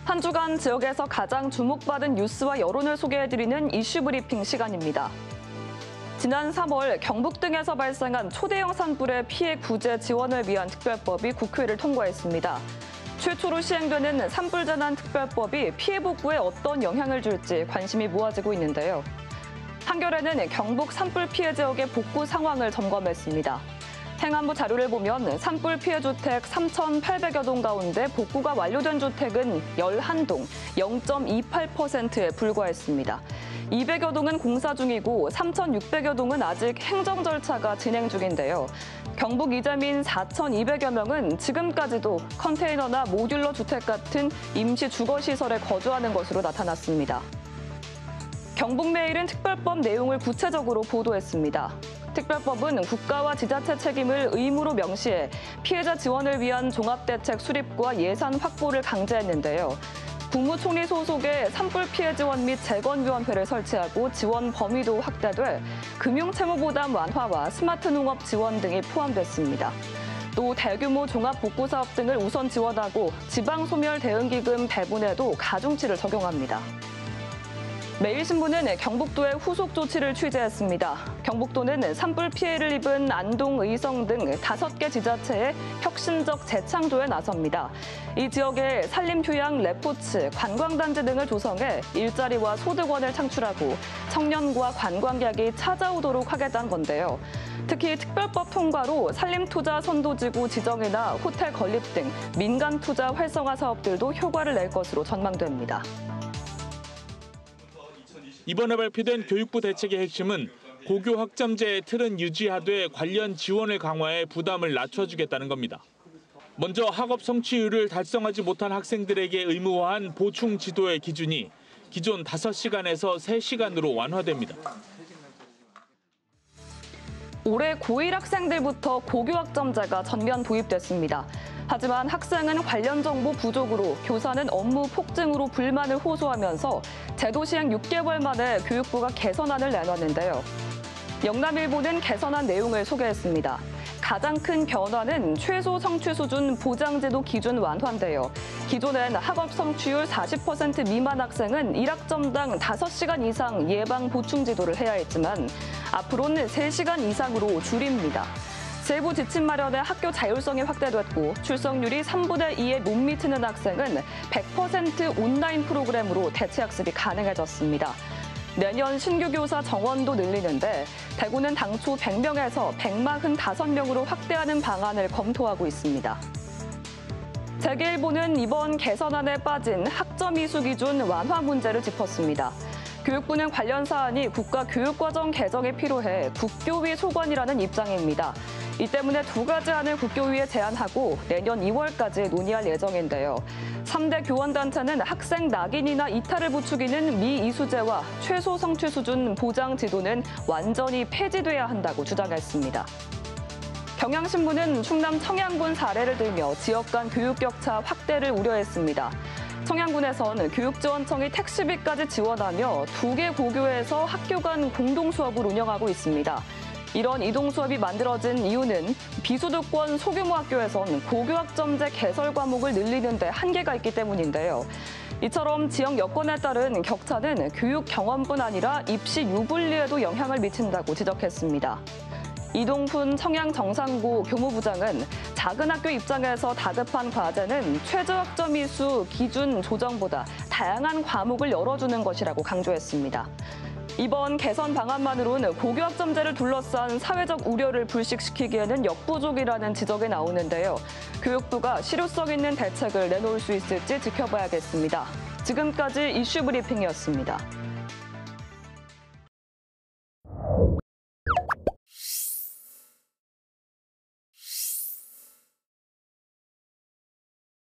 한 주간 지역에서 가장 주목받은 뉴스와 여론을 소개해드리는 이슈 브리핑 시간입니다. 지난 3월 경북 등에서 발생한 초대형 산불의 피해 구제 지원을 위한 특별법이 국회를 통과했습니다. 최초로 시행되는 산불재난특별법이 피해 복구에 어떤 영향을 줄지 관심이 모아지고 있는데요. 한겨레는 경북 산불 피해 지역의 복구 상황을 점검했습니다. 행안부 자료를 보면 산불 피해 주택 3,800여 동 가운데 복구가 완료된 주택은 11동, 0.28%에 불과했습니다. 200여 동은 공사 중이고 3,600여 동은 아직 행정 절차가 진행 중인데요. 경북 이재민 4,200여 명은 지금까지도 컨테이너나 모듈러 주택 같은 임시 주거시설에 거주하는 것으로 나타났습니다. 경북메일은 특별법 내용을 구체적으로 보도했습니다. 특별법은 국가와 지자체 책임을 의무로 명시해 피해자 지원을 위한 종합대책 수립과 예산 확보를 강제했는데요. 국무총리 소속의 산불 피해 지원 및 재건위원회를 설치하고 지원 범위도 확대돼 금융채무부담 완화와 스마트 농업 지원 등이 포함됐습니다. 또 대규모 종합복구사업 등을 우선 지원하고 지방소멸대응기금 배분에도 가중치를 적용합니다. 매일신문은 경북도의 후속 조치를 취재했습니다. 경북도는 산불 피해를 입은 안동, 의성 등 5개 지자체의 혁신적 재창조에 나섭니다. 이 지역에 산림휴양, 레포츠, 관광단지 등을 조성해 일자리와 소득원을 창출하고 청년과 관광객이 찾아오도록 하겠다는 건데요. 특히 특별법 통과로 산림투자 선도지구 지정이나 호텔 건립 등 민간투자 활성화 사업들도 효과를 낼 것으로 전망됩니다. 이번에 발표된 교육부 대책의 핵심은 고교 학점제의 틀은 유지하되 관련 지원을 강화해 부담을 낮춰주겠다는 겁니다. 먼저 학업 성취율을 달성하지 못한 학생들에게 의무화한 보충 지도의 기준이 기존 5시간에서 3시간으로 완화됩니다. 올해 고1 학생들부터 고교 학점제가 전면 도입됐습니다. 하지만 학생은 관련 정보 부족으로, 교사는 업무 폭증으로 불만을 호소하면서 제도 시행 6개월 만에 교육부가 개선안을 내놨는데요. 영남일보는 개선안 내용을 소개했습니다. 가장 큰 변화는 최소 성취 수준 보장제도 기준 완화인데요. 기존엔 학업 성취율 40% 미만 학생은 1학점당 5시간 이상 예방 보충 지도를 해야 했지만 앞으로는 3시간 이상으로 줄입니다. 세부 지침 마련에 학교 자율성이 확대됐고 출석률이 3분의 2에 못 미치는 학생은 100% 온라인 프로그램으로 대체 학습이 가능해졌습니다. 내년 신규 교사 정원도 늘리는데 대구는 당초 100명에서 145명으로 확대하는 방안을 검토하고 있습니다. 재계일보는 이번 개선안에 빠진 학점 이수 기준 완화 문제를 짚었습니다. 교육부는 관련 사안이 국가교육과정 개정에 필요해 국교위 소관이라는 입장입니다. 이 때문에 2가지 안을 국교위에 제안하고 내년 2월까지 논의할 예정인데요. 3대 교원단체는 학생 낙인이나 이탈을 부추기는 미이수제와 최소 성취 수준 보장 지도는 완전히 폐지돼야 한다고 주장했습니다. 경향신문은 충남 청양군 사례를 들며 지역 간 교육 격차 확대를 우려했습니다. 청양군에선 교육지원청이 택시비까지 지원하며 2개 고교에서 학교 간 공동 수업을 운영하고 있습니다. 이런 이동 수업이 만들어진 이유는 비수도권 소규모 학교에선 고교 학점제 개설 과목을 늘리는 데 한계가 있기 때문인데요. 이처럼 지역 여건에 따른 격차는 교육 경험뿐 아니라 입시 유불리에도 영향을 미친다고 지적했습니다. 이동훈 청양정상고 교무부장은 작은 학교 입장에서 다급한 과제는 최저 학점 이수 기준 조정보다 다양한 과목을 열어주는 것이라고 강조했습니다. 이번 개선 방안만으로는 고교 학점제를 둘러싼 사회적 우려를 불식시키기에는 역부족이라는 지적이 나오는데요. 교육부가 실효성 있는 대책을 내놓을 수 있을지 지켜봐야겠습니다. 지금까지 이슈 브리핑이었습니다.